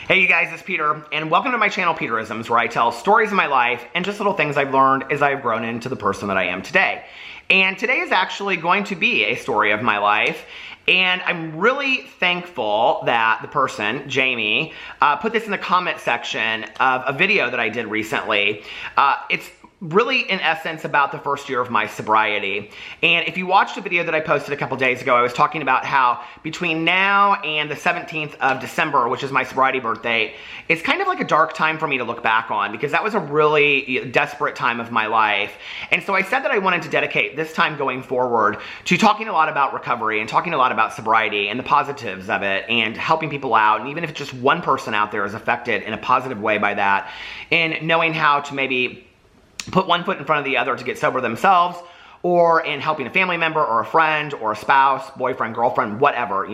Hey you guys, it's Peter, and welcome to my channel Peterisms, where I tell stories of my life and just little things I've learned as I've grown into the person that I am today. And today is actually going to be a story of my life, and I'm really thankful that the person, Jamie, put this in the comment section of a video that I did recently. It's really, in essence, about the first year of my sobriety. And if you watched a video that I posted a couple days ago, I was talking about how between now and the 17th of December, which is my sobriety birthday, it's kind of like a dark time for me to look back on, because that was a really desperate time of my life. And so I said that I wanted to dedicate this time going forward to talking a lot about recovery and talking a lot about sobriety and the positives of it and helping people out. And even if just one person out there is affected in a positive way by that, and knowing how to maybe put one foot in front of the other to get sober themselves, or in helping a family member or a friend or a spouse, boyfriend, girlfriend, whatever,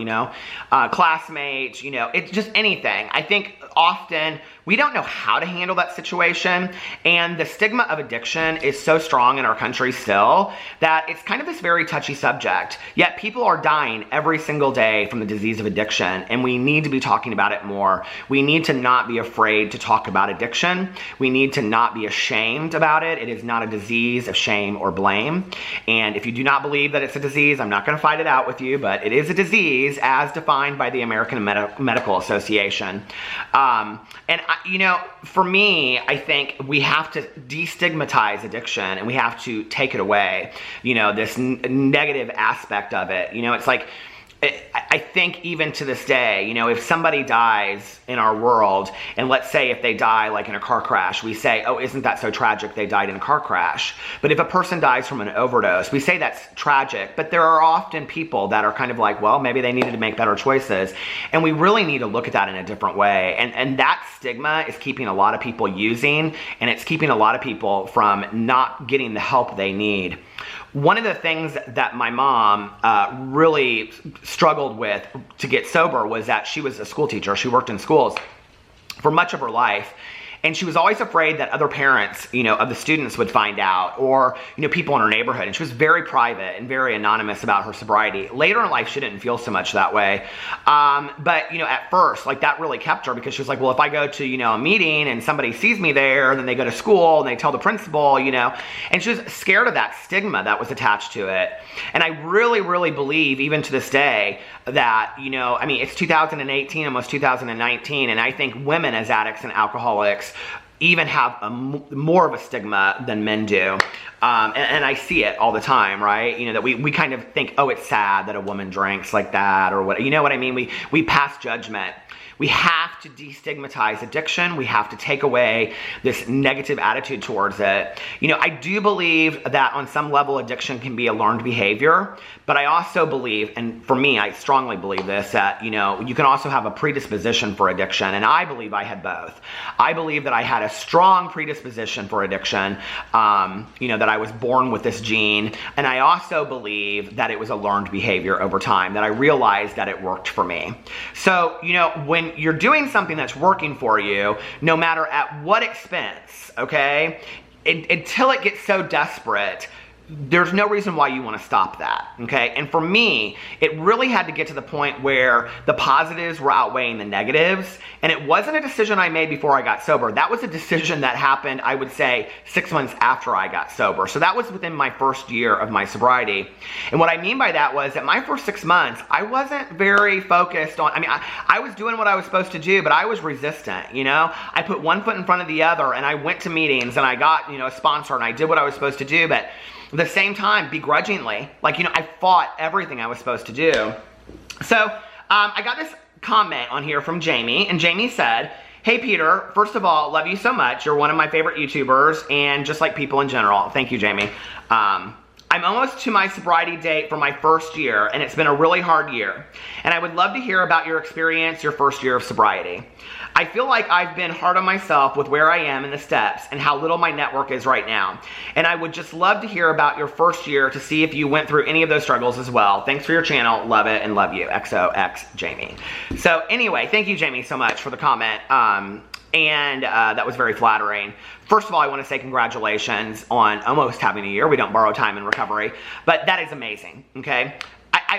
classmates, it's just anything. I think often we don't know how to handle that situation, and the stigma of addiction is so strong in our country still that it's kind of this very touchy subject. Yet people are dying every single day from the disease of addiction, and we need to be talking about it more. We need to not be afraid to talk about addiction. We need to not be ashamed about it. It is not a disease of shame or blame. And if you do not believe that it's a disease, I'm not going to fight it out with you, but it is a disease as defined by the American Medical Association. For me, I think we have to destigmatize addiction, and we have to take it away, this negative aspect of it. It's like, I think even to this day, if somebody dies in our world, and let's say if they die like in a car crash, we say, oh, isn't that so tragic they died in a car crash? But if a person dies from an overdose, we say that's tragic, but there are often people that are kind of like, well, maybe they needed to make better choices. And we really need to look at that in a different way. And that stigma is keeping a lot of people using, and it's keeping a lot of people from not getting the help they need. One of the things that my mom really struggled with to get sober was that she was a school teacher. She worked in schools for much of her life. And she was always afraid that other parents, of the students would find out, or, people in her neighborhood. And she was very private and very anonymous about her sobriety. Later in life, she didn't feel so much that way. But, at first, that really kept her, because she was like, well, if I go to, a meeting and somebody sees me there, and then they go to school and they tell the principal, and she was scared of that stigma that was attached to it. And I really, really believe, even to this day, that, it's 2018, almost 2019, and I think women as addicts and alcoholics even have more of a stigma than men do. And I see it all the time, right? That we kind of think, oh, it's sad that a woman drinks like that, or what, what I mean? We pass judgment. We have to destigmatize addiction. We have to take away this negative attitude towards it. I do believe that on some level addiction can be a learned behavior, but I also believe, and for me, I strongly believe this, that, you can also have a predisposition for addiction, and I believe I had both. I believe that I had a strong predisposition for addiction, that I was born with this gene, and I also believe that it was a learned behavior over time, that I realized that it worked for me. So, when you're doing something that's working for you, no matter at what expense, okay, until it gets so desperate, there's no reason why you want to stop that, okay? And for me, it really had to get to the point where the positives were outweighing the negatives, and it wasn't a decision I made before I got sober. That was a decision that happened, I would say, 6 months after I got sober. So that was within my first year of my sobriety. And what I mean by that was that my first 6 months, I wasn't very focused on, I was doing what I was supposed to do, but I was resistant, I put one foot in front of the other, and I went to meetings, and I got, a sponsor, and I did what I was supposed to do, but at the same time, begrudgingly, I fought everything I was supposed to do. So I got this comment on here from Jamie, and Jamie said, hey Peter, first of all, love you so much. You're one of my favorite YouTubers, and just like people in general. Thank you, Jamie. I'm almost to my sobriety date for my first year, and it's been a really hard year. And I would love to hear about your experience, your first year of sobriety. I feel like I've been hard on myself with where I am in the steps and how little my network is right now. And I would just love to hear about your first year to see if you went through any of those struggles as well. Thanks for your channel. Love it and love you. XOX Jamie. So anyway, thank you, Jamie, so much for the comment. And that was very flattering. First of all, I want to say congratulations on almost having a year. We don't borrow time in recovery, but that is amazing, okay? I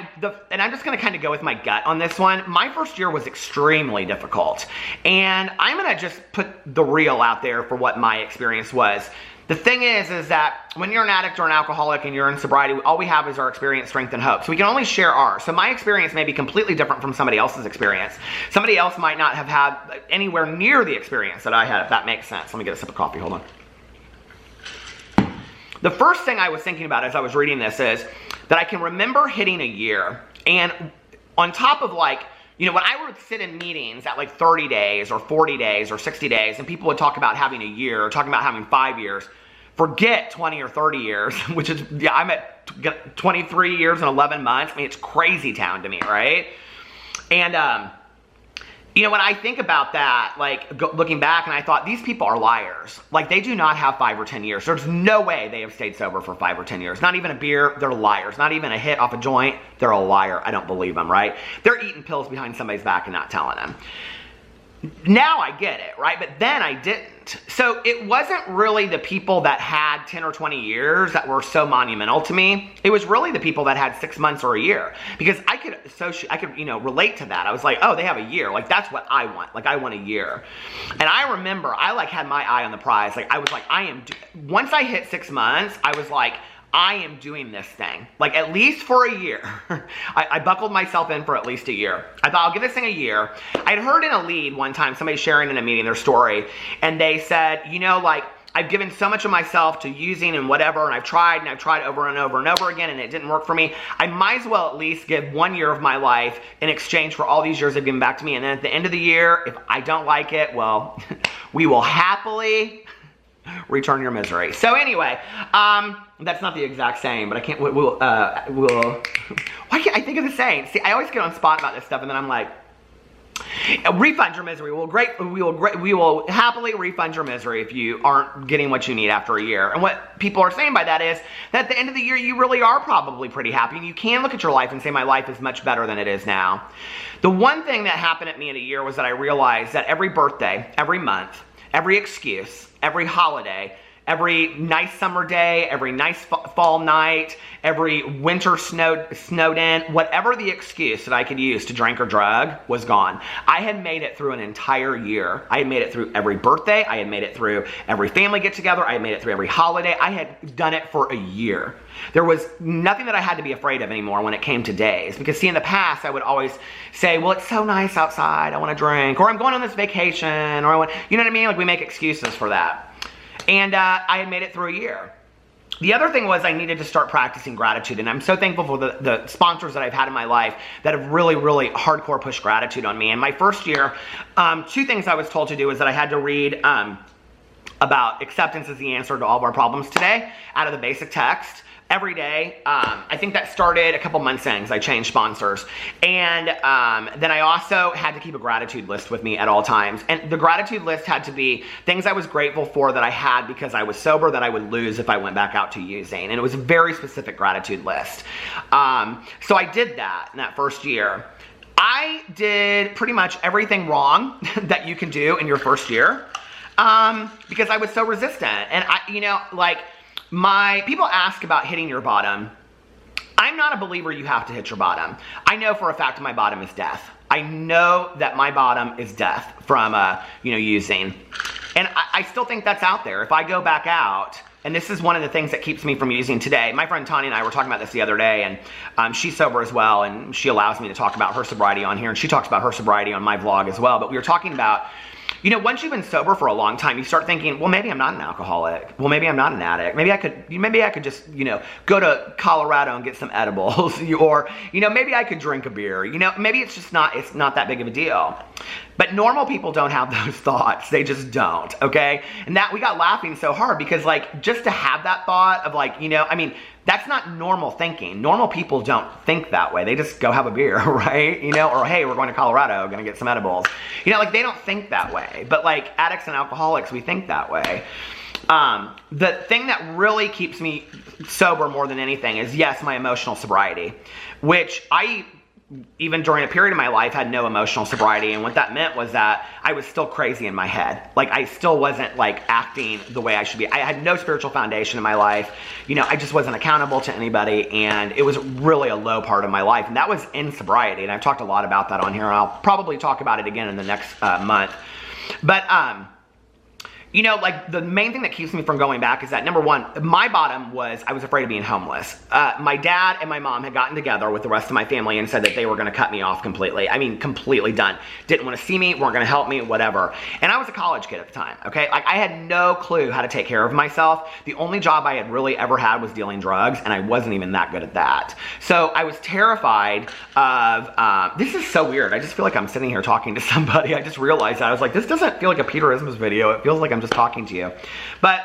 and I'm just going to kind of go with my gut on this one. My first year was extremely difficult. And I'm going to just put the real out there for what my experience was. The thing is that when you're an addict or an alcoholic and you're in sobriety, all we have is our experience, strength, and hope. So we can only share ours. So my experience may be completely different from somebody else's experience. Somebody else might not have had anywhere near the experience that I had, if that makes sense. Let me get a sip of coffee, hold on. The first thing I was thinking about as I was reading this is that I can remember hitting a year, and on top of like, you know, when I would sit in meetings at like 30 days or 40 days or 60 days, and people would talk about having a year or talking about having 5 years, forget 20 or 30 years, which is, yeah, I'm at 23 years and 11 months. I mean, it's crazy town to me, right? And, you know, when I think about that, like looking back, and I thought, these people are liars. Like, they do not have 5 or 10 years. There's no way they have stayed sober for 5 or 10 years. Not even a beer, they're liars. Not even a hit off a joint, they're a liar. I don't believe them, right? They're eating pills behind somebody's back and not telling them. Now I get it, right? But then I didn't. So it wasn't really the people that had 10 or 20 years that were so monumental to me. It was really the people that had 6 months or a year, because I could you know, relate to that. I was like, oh, they have a year. Like, that's what I want. Like, I want a year. And I remember I like had my eye on the prize. Like, I was like, once I hit 6 months, I was like, I am doing this thing, like at least for a year. I buckled myself in for at least a year. I thought, I'll give this thing a year. I'd heard in a lead one time, somebody sharing in a meeting their story, and they said, you know, like, I've given so much of myself to using and whatever, and I've tried over and over and over again, and it didn't work for me. I might as well at least give 1 year of my life in exchange for all these years they've given back to me. And then at the end of the year, if I don't like it, well, we will happily return your misery. So anyway, that's not the exact saying, but I can't, why can't I think of the saying? See, I always get on spot about this stuff, and then I'm like, refund your misery. We will happily refund your misery if you aren't getting what you need after a year. And what people are saying by that is that at the end of the year, you really are probably pretty happy, and you can look at your life and say, my life is much better than it is now. The one thing that happened at me in a year was that I realized that every birthday, every month, every excuse, every holiday, every nice summer day, every nice fall night, every winter snowed in, whatever the excuse that I could use to drink or drug was gone. I had made it through an entire year. I had made it through every birthday. I had made it through every family get together. I had made it through every holiday. I had done it for a year. There was nothing that I had to be afraid of anymore when it came to days. Because see, in the past, I would always say, well, it's so nice outside, I want to drink, or I'm going on this vacation, or I want, you know what I mean? Like, we make excuses for that. And I had made it through a year. The other thing was I needed to start practicing gratitude, and I'm so thankful for the sponsors that I've had in my life that have really, really hardcore pushed gratitude on me. In my first year, 2 things I was told to do is that I had to read about acceptance is the answer to all of our problems today out of the basic text every day. I think that started a couple months in because I changed sponsors. And then I also had to keep a gratitude list with me at all times. And the gratitude list had to be things I was grateful for that I had because I was sober that I would lose if I went back out to using. And it was a very specific gratitude list. So I did that in that first year. I did pretty much everything wrong that you can do in your first year because I was so resistant. And you know, like, people ask about hitting your bottom. I'm not a believer you have to hit your bottom. I know for a fact my bottom is death. I know that my bottom is death from, you know, using. And I still think that's out there. If I go back out, and this is one of the things that keeps me from using today. My friend Tanya and I were talking about this the other day, and she's sober as well, and she allows me to talk about her sobriety on here, and she talks about her sobriety on my vlog as well. But we were talking about, you know, once you've been sober for a long time, you start thinking, well, maybe I'm not an alcoholic. Well, maybe I'm not an addict. Maybe I could just, you know, go to Colorado and get some edibles, or, you know, maybe I could drink a beer. You know, maybe it's not that big of a deal. But normal people don't have those thoughts. They just don't, okay? And that, we got laughing so hard because, like, just to have that thought of, like, you know, I mean, that's not normal thinking. Normal people don't think that way. They just go have a beer, right? You know, or hey, we're going to Colorado, gonna get some edibles. You know, like, they don't think that way. But like addicts and alcoholics, we think that way. The thing that really keeps me sober more than anything is, yes, my emotional sobriety, which I even during a period of my life, had no emotional sobriety. And what that meant was that I was still crazy in my head. Like, I still wasn't like acting the way I should be. I had no spiritual foundation in my life. You know, I just wasn't accountable to anybody. And it was really a low part of my life. And that was in sobriety. And I've talked a lot about that on here. And I'll probably talk about it again in the next month. But, you know, like, the main thing that keeps me from going back is that, number one, my bottom was I was afraid of being homeless. My dad and my mom had gotten together with the rest of my family and said that they were going to cut me off completely. I mean, completely done. Didn't want to see me, weren't going to help me, whatever. And I was a college kid at the time, okay? Like, I had no clue how to take care of myself. The only job I had really ever had was dealing drugs, and I wasn't even that good at that. So I was terrified of, this is so weird. I just feel like I'm sitting here talking to somebody. I just realized that. I was like, this doesn't feel like a Peterisms video. It feels like I'm just talking to you. But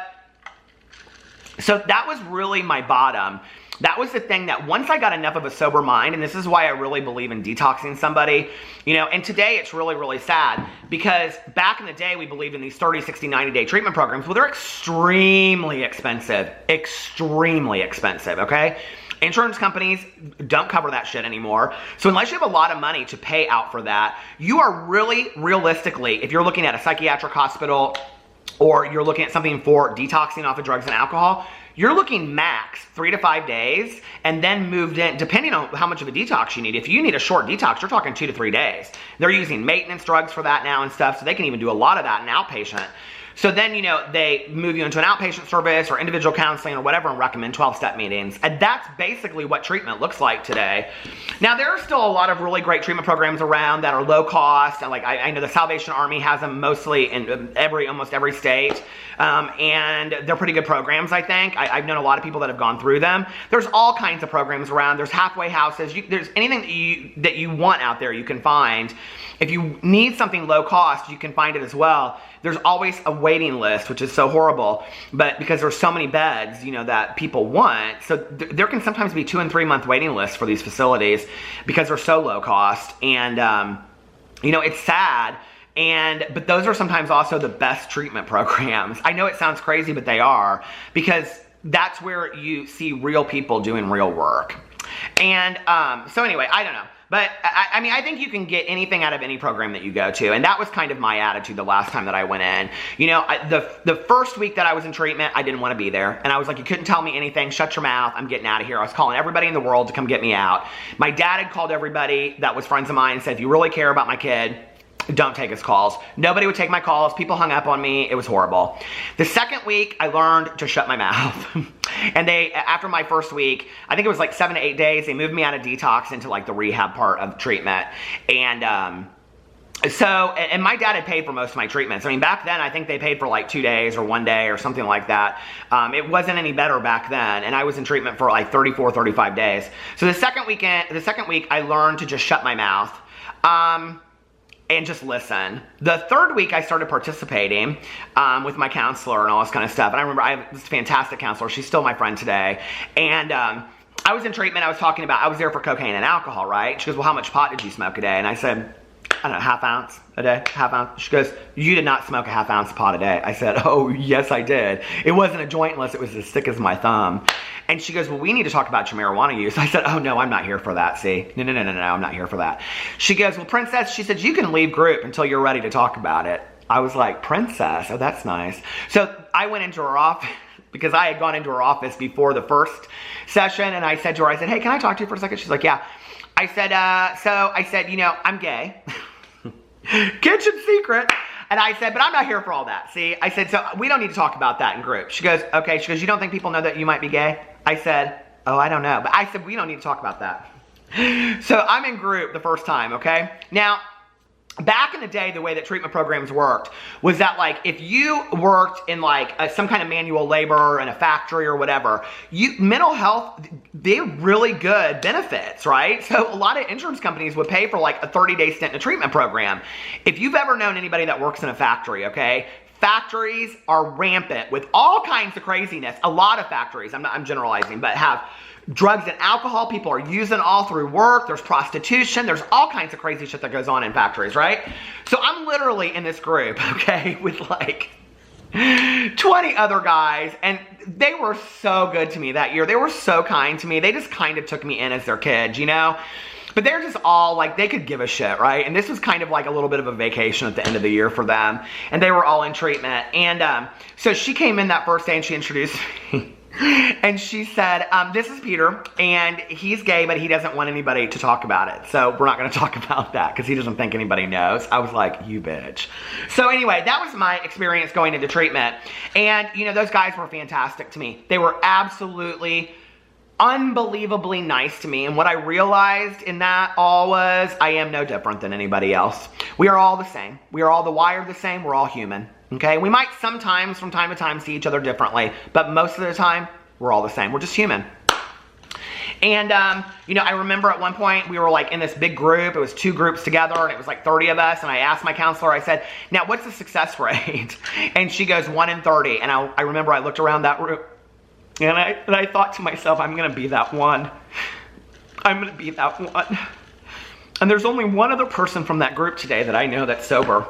so that was really my bottom. That was the thing that once I got enough of a sober mind, and this is why I really believe in detoxing somebody, you know, and today it's really, really sad because back in the day we believed in these 30, 60, 90-day treatment programs. Well, they're extremely expensive, okay? Insurance companies don't cover that shit anymore. So unless you have a lot of money to pay out for that, you are really, realistically, if you're looking at a psychiatric hospital or you're looking at something for detoxing off of drugs and alcohol, you're looking max 3 to 5 days and then moved in, depending on how much of a detox you need. If you need a short detox, you're talking 2 to 3 days. They're using maintenance drugs for that now and stuff, so they can even do a lot of that in outpatient. So then, you know, they move you into an outpatient service or individual counseling or whatever and recommend 12-step meetings. And that's basically what treatment looks like today. Now, there are still a lot of really great treatment programs around that are low cost. And like, I know the Salvation Army has them mostly in almost every state. And they're pretty good programs, I think. I've known a lot of people that have gone through them. There's all kinds of programs around. There's halfway houses. There's anything that you want out there you can find. If you need something low cost, you can find it as well. There's always a waiting list, which is so horrible, but because there's so many beds, you know, that people want, so there can sometimes be 2 and 3 month waiting lists for these facilities because they're so low cost, and you know, it's sad. But those are sometimes also the best treatment programs. I know it sounds crazy, but they are, because that's where you see real people doing real work. And so anyway, I don't know. But, I mean, I think you can get anything out of any program that you go to. And that was kind of my attitude the last time that I went in. You know, the first week that I was in treatment, I didn't want to be there. And I was like, you couldn't tell me anything. Shut your mouth. I'm getting out of here. I was calling everybody in the world to come get me out. My dad had called everybody that was friends of mine and said, if you really care about my kid, don't take his calls. Nobody would take my calls. People hung up on me. It was horrible. The second week, I learned to shut my mouth. And after my first week, I think it was like 7 to 8 days, they moved me out of detox into like the rehab part of treatment. And and my dad had paid for most of my treatments. I mean, back then, I think they paid for like 2 days or 1 day or something like that. It wasn't any better back then. And I was in treatment for like 34, 35 days. So the second week, I learned to just shut my mouth. And just listen. The third week, I started participating with my counselor and all this kind of stuff. And I remember I have this fantastic counselor. She's still my friend today. And I was in treatment. I was there for cocaine and alcohol, right? She goes, well, how much pot did you smoke a day? And I said, I don't know, half ounce a day, half ounce. She goes, you did not smoke a half ounce of pot a day. I said, oh, yes, I did. It wasn't a joint unless it was as thick as my thumb. And she goes, well, we need to talk about your marijuana use. I said, oh, no, I'm not here for that, see? No, I'm not here for that. She goes, well, Princess, she said, you can leave group until you're ready to talk about it. I was like, Princess? Oh, that's nice. So I went into her office because I had gone into her office before the first session. And I said to her, hey, can I talk to you for a second? She's like, yeah. I said, you know, I'm gay. Kitchen secret. And I said, but I'm not here for all that. See, I said, so we don't need to talk about that in group. She goes, okay. She goes, you don't think people know that you might be gay? I said, oh, I don't know. But I said, we don't need to talk about that. So I'm in group the first time, okay? Now, back in the day, the way that treatment programs worked was that, like, if you worked in like some kind of manual labor in a factory or whatever, mental health, they're really good benefits, right? So a lot of insurance companies would pay for like a 30-day stint in a treatment program. If you've ever known anybody that works in a factory, okay, factories are rampant with all kinds of craziness. A lot of factories, I'm generalizing, but have drugs and alcohol. People are using all through work. There's prostitution. There's all kinds of crazy shit that goes on in factories, right? So I'm literally in this group, okay, with like 20 other guys, and they were so good to me that year. They were so kind to me. They just kind of took me in as their kids, you know? But they're just all like, they could give a shit, right? And this was kind of like a little bit of a vacation at the end of the year for them. And they were all in treatment. And so she came in that first day and she introduced me. And she said, this is Peter, and he's gay, but he doesn't want anybody to talk about it. So we're not going to talk about that because he doesn't think anybody knows. I was like, you bitch. So anyway, that was my experience going into treatment. And, you know, those guys were fantastic to me. They were absolutely unbelievably nice to me. And what I realized in that all was, I am no different than anybody else. We are all the same. We are all wired the same. We're all human. Okay, we might sometimes from time to time see each other differently, but most of the time, we're all the same. We're just human. And, you know, I remember at one point we were like in this big group. It was 2 groups together and it was like 30 of us. And I asked my counselor, I said, now what's the success rate? And she goes 1 in 30. And I remember I looked around that room and I thought to myself, I'm going to be that one. I'm going to be that one. And there's only one other person from that group today that I know that's sober.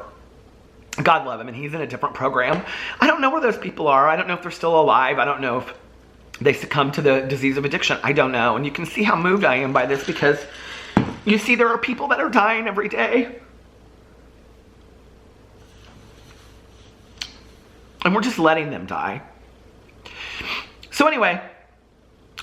God love him, and he's in a different program. I don't know where those people are. I don't know if they're still alive. I don't know if they succumb to the disease of addiction. I don't know. And you can see how moved I am by this because you see there are people that are dying every day. And we're just letting them die. So anyway,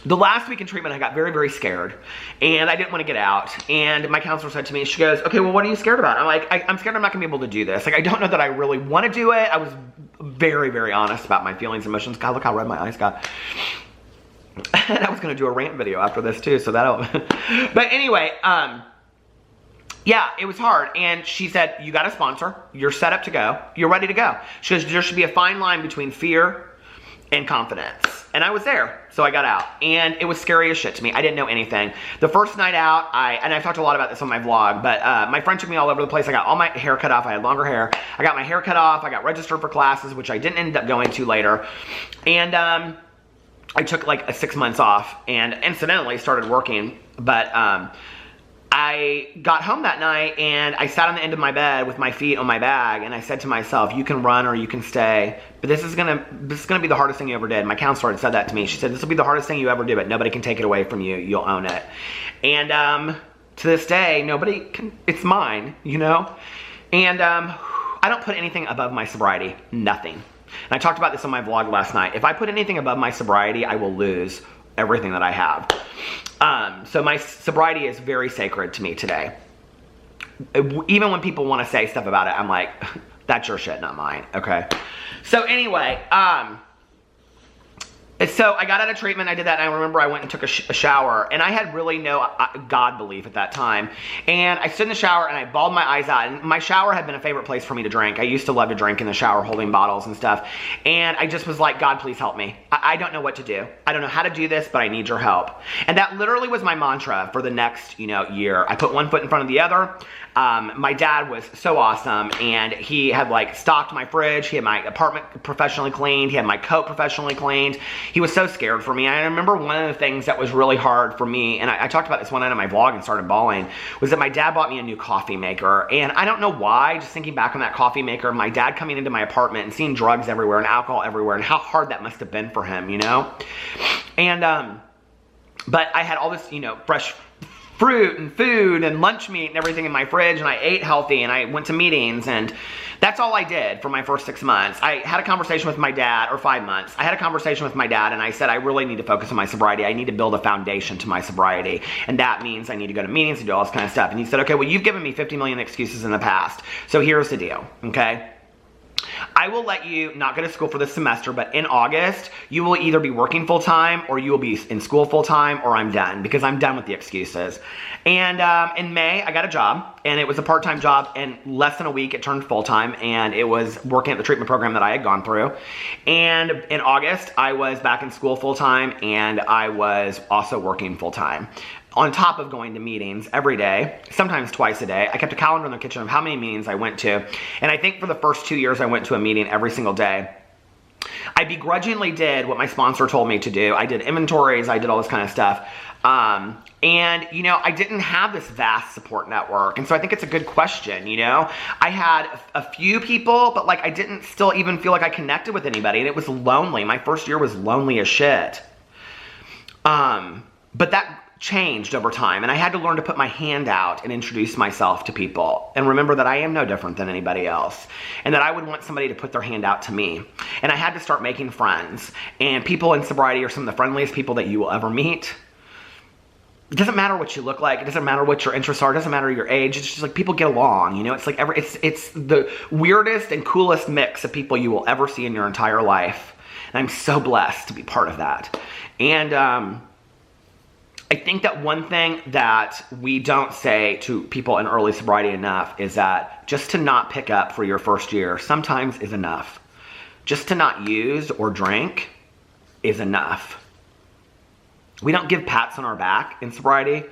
the last week in treatment, I got very, very scared, and I didn't want to get out. And my counselor said to me, she goes, okay, well, what are you scared about? I'm like, I'm scared I'm not going to be able to do this. Like, I don't know that I really want to do it. I was very, very honest about my feelings and emotions. God, look how red my eyes got. And I was going to do a rant video after this, too, so that'll... But anyway, yeah, it was hard. And she said, you got a sponsor. You're set up to go. You're ready to go. She goes, there should be a fine line between fear and confidence. And I was there, so I got out. And it was scary as shit to me. I didn't know anything. The first night out, and I've talked a lot about this on my vlog, but my friend took me all over the place. I got all my hair cut off. I had longer hair. I got my hair cut off. I got registered for classes, which I didn't end up going to later. And I took like 6 months off and incidentally started working. But I got home that night and I sat on the end of my bed with my feet on my bag and I said to myself, you can run or you can stay, but this is gonna be the hardest thing you ever did. My counselor had said that to me. She said, this will be the hardest thing you ever do, but nobody can take it away from you. You'll own it. And to this day, nobody can, it's mine, you know? And I don't put anything above my sobriety, nothing. And I talked about this on my vlog last night. If I put anything above my sobriety, I will lose everything that I have. So my sobriety is very sacred to me today. Even when people want to say stuff about it, I'm like, that's your shit, not mine, okay? So anyway, so I got out of treatment, I did that, and I remember I went and took a shower, and I had really no God belief at that time. And I stood in the shower, and I bawled my eyes out, and my shower had been a favorite place for me to drink. I used to love to drink in the shower, holding bottles and stuff. And I just was like, God, please help me. I don't know what to do. I don't know how to do this, but I need your help. And that literally was my mantra for the next, year. I put one foot in front of the other. My dad was so awesome, and he had like stocked my fridge. He had my apartment professionally cleaned. He had my coat professionally cleaned. He was so scared for me. I remember one of the things that was really hard for me, and I talked about this one night on my vlog and started bawling, was that my dad bought me a new coffee maker. And I don't know why, just thinking back on that coffee maker, my dad coming into my apartment and seeing drugs everywhere and alcohol everywhere and how hard that must have been for him, And, but I had all this, fresh fruit and food and lunch meat and everything in my fridge, and I ate healthy and I went to meetings, and that's all I did for my first 6 months. I had a conversation with my dad, or 5 months. I had a conversation with my dad and I said, I really need to focus on my sobriety. I need to build a foundation to my sobriety. And that means I need to go to meetings and do all this kind of stuff. And he said, okay, well, you've given me 50 million excuses in the past. So here's the deal, okay? I will let you not go to school for this semester, but in August, you will either be working full-time or you will be in school full-time, or I'm done, because I'm done with the excuses. And in May, I got a job, and it was a part-time job, and less than a week, it turned full-time, and it was working at the treatment program that I had gone through. And in August, I was back in school full-time, and I was also working full-time, on top of going to meetings every day, sometimes twice a day. I kept a calendar in the kitchen of how many meetings I went to. And I think for the first 2 years, I went to a meeting every single day. I begrudgingly did what my sponsor told me to do. I did inventories, I did all this kind of stuff. And, I didn't have this vast support network. And so I think it's a good question, I had a few people, but like I didn't still even feel like I connected with anybody. And it was lonely. My first year was lonely as shit. But that changed over time, and I had to learn to put my hand out and introduce myself to people and remember that I am no different than anybody else, and that I would want somebody to put their hand out to me. And I had to start making friends, and people in sobriety are some of the friendliest people that you will ever meet. It doesn't matter what you look like. It doesn't matter what your interests are. It doesn't matter your age. It's just like people get along, you know? It's like it's the weirdest and coolest mix of people you will ever see in your entire life. And I'm so blessed to be part of that. And I think that one thing that we don't say to people in early sobriety enough is that just to not pick up for your first year sometimes is enough. Just to not use or drink is enough. We don't give pats on our back in sobriety,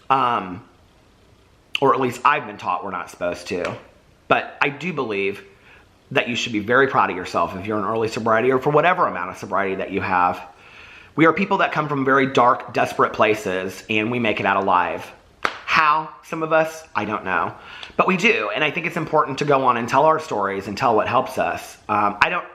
or at least I've been taught we're not supposed to. But I do believe that you should be very proud of yourself if you're in early sobriety or for whatever amount of sobriety that you have. We are people that come from very dark, desperate places, and we make it out alive. How? Some of us, I don't know. But we do, and I think it's important to go on and tell our stories and tell what helps us. I don't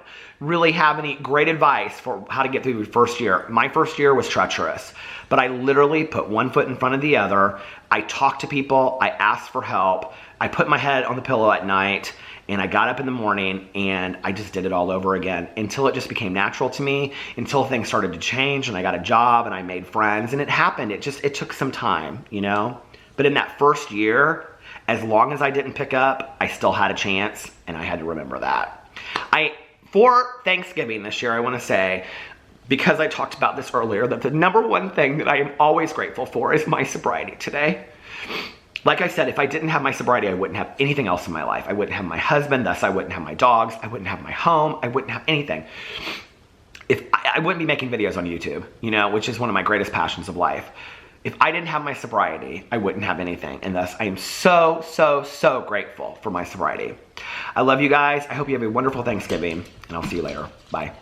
really have any great advice for how to get through the first year. My first year was treacherous, but I literally put one foot in front of the other. I talked to people, I asked for help, I put my head on the pillow at night, and I got up in the morning and I just did it all over again until it just became natural to me, until things started to change and I got a job and I made friends, and it happened. It took some time, you know? But in that first year, as long as I didn't pick up, I still had a chance, and I had to remember that. For Thanksgiving this year, I want to say, because I talked about this earlier, that the number one thing that I am always grateful for is my sobriety today. Like I said, if I didn't have my sobriety, I wouldn't have anything else in my life. I wouldn't have my husband, thus I wouldn't have my dogs, I wouldn't have my home, I wouldn't have anything. I wouldn't be making videos on YouTube, you know, which is one of my greatest passions of life. If I didn't have my sobriety, I wouldn't have anything. And thus, I am so, so, so grateful for my sobriety. I love you guys. I hope you have a wonderful Thanksgiving, and I'll see you later. Bye.